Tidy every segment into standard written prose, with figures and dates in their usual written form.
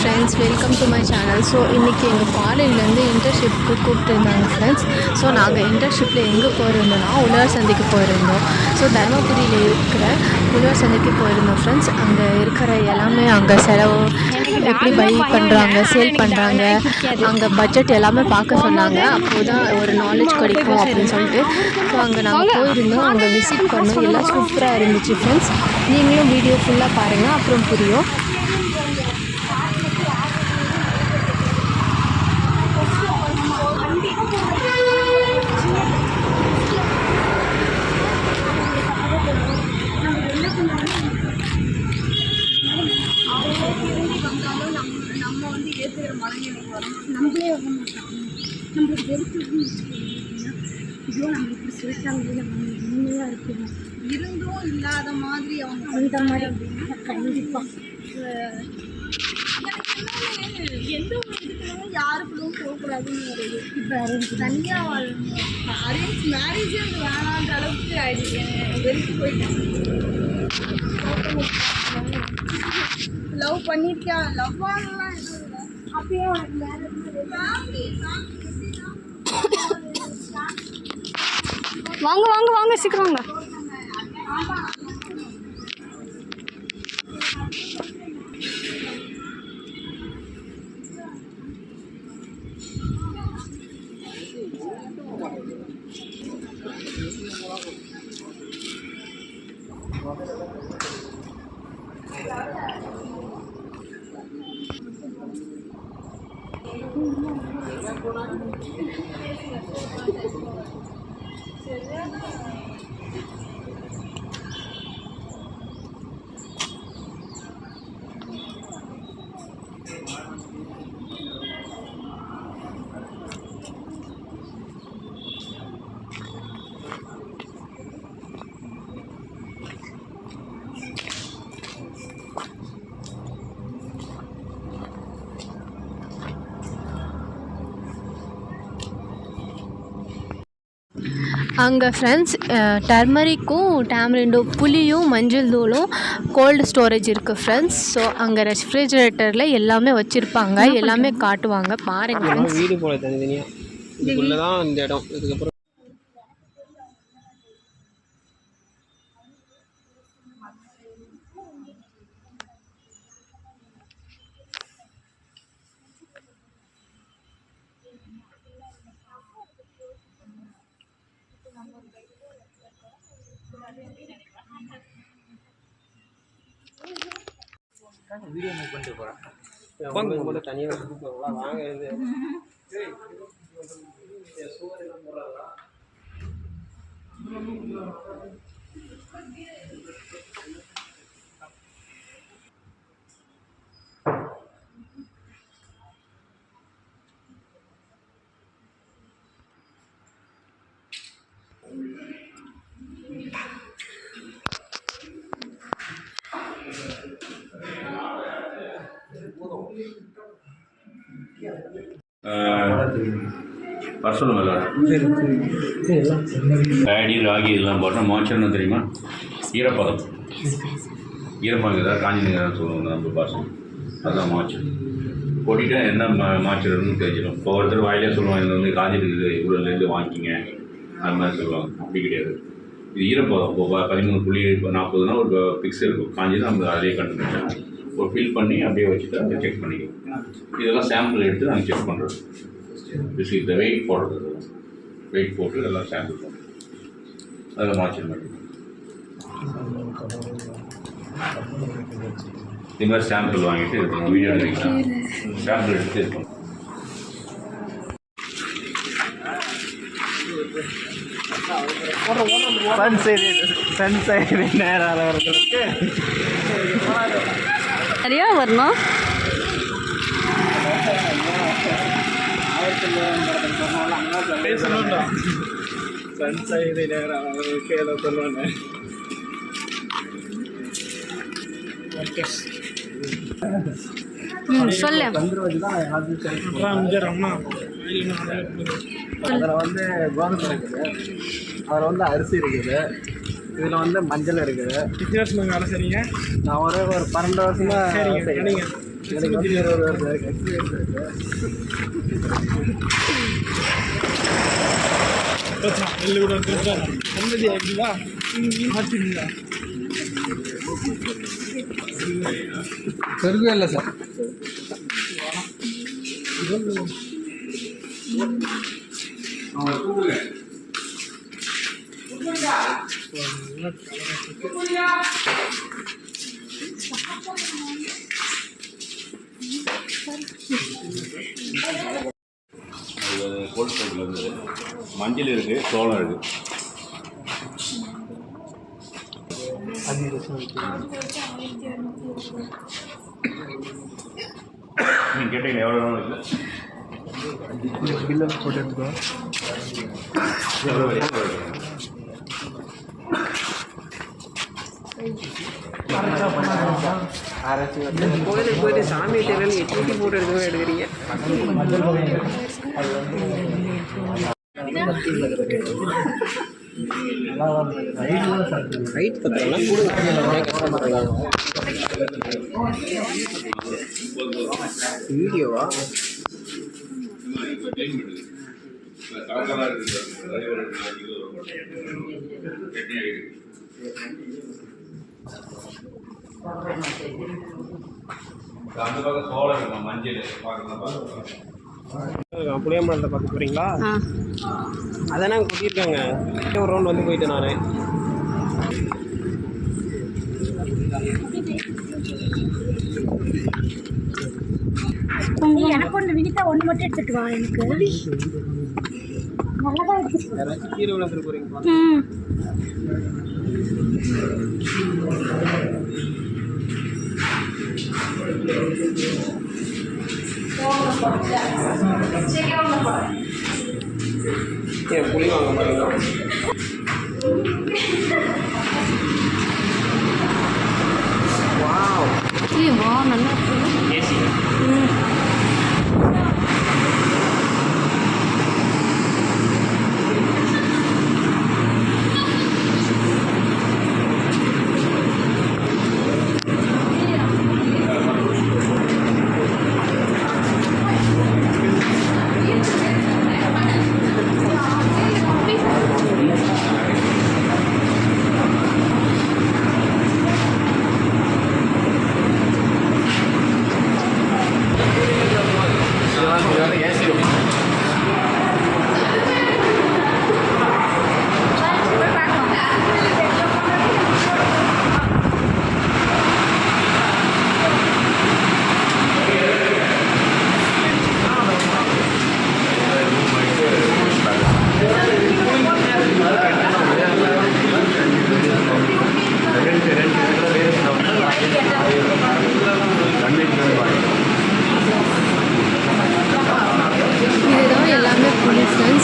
Friends, welcome to my channel. So இன்றைக்கி எங்கள் காலேஜ்லேருந்து இன்டர்ன்ஷிப்க்கு கூப்பிட்டுருந்தாங்க ஃப்ரெண்ட்ஸ். ஸோ நாங்கள் இன்டர்ன்ஷிப்பில் எங்கே போயிருந்தோம்னா உழவர் சந்தைக்கு போயிருந்தோம். ஸோ தருமபுரியில் இருக்கிற உழவர் சந்தைக்கு போயிருந்தோம் ஃப்ரெண்ட்ஸ். அங்கே இருக்கிற எல்லாமே அங்கே செலவு எப்படி பை பண்ணுறாங்க, சேல் பண்ணுறாங்க, அங்கே பட்ஜெட் எல்லாமே பார்க்க சொன்னாங்க. அப்போது தான் ஒரு நாலேஜ் கிடைக்கும் அப்படின்னு சொல்லிட்டு ஸோ அங்கே நாங்கள் போயிருந்தோம். அங்கே விசிட் பண்ணோம். எல்லாம் சூப்பராக இருந்துச்சு ஃப்ரெண்ட்ஸ். நீங்களும் வீடியோ ஃபுல்லாக பாருங்கள், அப்புறம் புரியும். நம்மளே வர மாட்டோம். நம்மளுக்கு வெறுப்பு இதோ நம்மளுக்கு சொல்லிட்டாங்க, நம்ம உண்மையாக இருக்கணும். இருந்தும் இல்லாத மாதிரி அவங்க அந்த மாதிரி அப்படின்னா கண்டிப்பாக எந்த ஒரு இதுக்குனாலும் யாருக்குள்ளும் போகக்கூடாதுன்னு ஒரு இது. இப்போ அரேஞ்ச் தனியாக வாழணும், அரேஞ்ச் மேரேஜே வேணான்ற அளவுக்கு ஆயிடுச்சு. வெறுத்து போயிட்டேன். லவ் பண்ணியிருக்கேன், லவ் ஆகலாம் எதுவும் இல்லை. அப்பயே உனக்கு மேரேஜ் வாங்க வாங்க வாங்க சீக்கிரம் வாங்க. அங்கே ஃப்ரெண்ட்ஸ் டர்மரிக்கும் டேமரிண்டும் புளியும் மஞ்சள் தூளும் கோல்டு ஸ்டோரேஜ் இருக்குது ஃப்ரெண்ட்ஸ். ஸோ அங்கே ரெஃப்ரிஜரேட்டரில் எல்லாமே வச்சுருப்பாங்க, எல்லாமே காட்டுவாங்க பாருங்க ஃப்ரெண்ட்ஸ். வீடு போல தனித்தனியாக இதுக்குள்ளே தான் இந்த இடம். இதுக்கப்புறம் வீடியோ மேக் பண்ணிட்டு போகிறேன். போல தனியாக வச்சுருக்கோங்களா? வாங்க இது சூரியன் போடுறாங்களா? பர்சல் மேலே பேடி ராகி இதெல்லாம் போட்டால் மாய்ச்சர்னு தெரியுமா? ஈரப்பதம் ஏதாவது காஞ்சி ஏதாவது சொல்லுவாங்க நம்ம பாசம், அதுதான் மாய்ச்சர். போட்டிட்டா என்ன மாய்ச்சர்னு தெரிஞ்சிடும். இப்போ ஒருத்தர் வாயிலே சொல்லுவாங்க, இது வந்து காஞ்சி இருக்குது, இவ்வளோலேருந்து வாங்கிக்கிங்க அது மாதிரி சொல்லுவாங்க. அப்படி கிடையாது, இது ஈரப்பதம். இப்போ 13.40 ஒரு பிக்ஸ் இருக்கும், காஞ்சி நம்ம அதே கண்டுபிடிச்சோம். ஒரு ஃபில் பண்ணி அப்படியே வச்சுட்டு அதை செக் பண்ணிக்கலாம். இதெல்லாம் சாம்பிள் எடுத்து நாங்கள் செக் பண்ணுறோம். இந்த வெயிட் போடுறது, வெயிட் போட்டு எல்லாம் சாம்பிள் பண்ணுறோம். அதில் மாய்ச்சர் மாட்டோம். இது மாதிரி சாம்பிள் வாங்கிட்டு இருக்கணும். வீடியோ எடுக்கலாம், சாம்பிள் எடுத்து இருக்கணும். சன்சைடு நேரம் வரதுக்கு நிறையா வரணும். பேசணும்டா. சன்சைடு நேரம் கேள சொல்லுவாங்க. சொல்லு. அதில் வந்து கோதுமை இருக்குது, அதில் வந்து அரிசி இருக்குது, இதில் வந்து மஞ்சள் இருக்குது. எத்தனை வருஷம் வேலை செய்றீங்க? நான் ஒரு 12 வருஷமாக சரிங்க சரிங்க. எனக்கு வந்து 20 வருஷம் எக்ஸ்பீரியன்ஸ் இருக்குது. நெல் கூட வந்துருக்கா சந்ததி ஆகிடுதா மாற்றிங்களா? பெருவே இல்லை சார். கோல்ட் ஸ்டோரில் இருந்து மஞ்சள் இருக்குது, சோளம் இருக்குது. நீங்கள் கேட்டீங்க எவ்வளோ நாள் இருக்குது? பில்லெல்லாம் போட்டு எடுத்துக்கோ. எவ்வளோ வரைக்கும் கோயிலுக்கு போயிட்டு சாமி தேவையான எட்டி போட்டு எடுக்கவே எடுக்கிறீங்க. ரைட் பத்திரம் வீடியோவா? அந்த பக்கம் சோளம் இருக்கும், மஞ்சள் பார்க்கலாம். புளியம்பழத்தை பார்க்க போகிறீங்களா? அதான் நாங்கள் கூட்டியிருக்காங்க. ஒரு ரவுண்ட் வந்து போயிட்டேன் நான். எனக்கு ஒன்று வினிதா ஒன்று மட்டும் எடுத்துட்டு வா. எனக்கு நல்லதாக எடுத்துட்டு யாராச்சும் கீரை விழுந்துட்டு போகிறீங்களா? ஏன் புளி வாங்க போகிறீங்களா? வா நல்லா இருக்கு.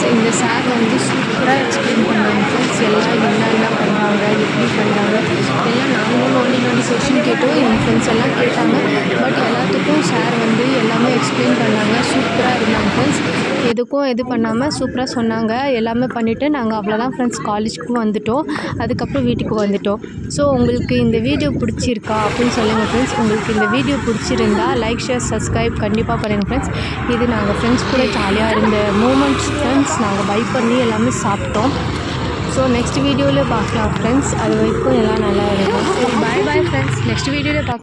இந்த சார் வந்து சூப்பராக எக்ஸ்பிளைன் பண்ணாங்க ஃப்ரெண்ட்ஸ். எல்லாம் என்னென்ன பண்ணுறாங்க, எப்படி பண்ணுறாங்க எல்லாம் நாங்களும் நோண்டி செக்ஷன் கேட்டோம். என் ஃப்ரெண்ட்ஸ் எல்லாம் கேட்டாங்க. பட் எல்லாத்துக்கும் சார் வந்து எல்லாமே எக்ஸ்பிளைன் பண்ணாங்க. சூப்பராக இருந்தாங்க ஃப்ரெண்ட்ஸ். எதுக்கும் இது பண்ணாமல் சூப்பராக சொன்னாங்க. எல்லாமே பண்ணிவிட்டு நாங்கள் அவ்வளோதான் ஃப்ரெண்ட்ஸ் காலேஜுக்கு வந்துவிட்டோம். அதுக்கப்புறம் வீட்டுக்கு வந்துவிட்டோம். ஸோ உங்களுக்கு இந்த வீடியோ பிடிச்சிருக்கா அப்படின்னு சொல்லுங்கள் ஃப்ரெண்ட்ஸ். உங்களுக்கு இந்த வீடியோ பிடிச்சிருந்தா லைக், ஷேர், சப்ஸ்கிரைப் கண்டிப்பாக பண்ணுங்கள் ஃப்ரெண்ட்ஸ். இது நாங்கள் ஃப்ரெண்ட்ஸ் கூட ஜாலியாக இருந்த மூமெண்ட்ஸ் ஃப்ரெண்ட்ஸ். நாங்கள் பை பண்ணி எல்லாமே சாப்பிட்டோம். ஸோ நெக்ஸ்ட் வீடியோவில் பார்க்கலாம் ஃப்ரெண்ட்ஸ். அது வரைக்கும் எல்லாம் நல்லா இருக்கும். சரி பாய் பாய் ஃப்ரெண்ட்ஸ். நெக்ஸ்ட் வீடியோவில் பார்க்கலாம்.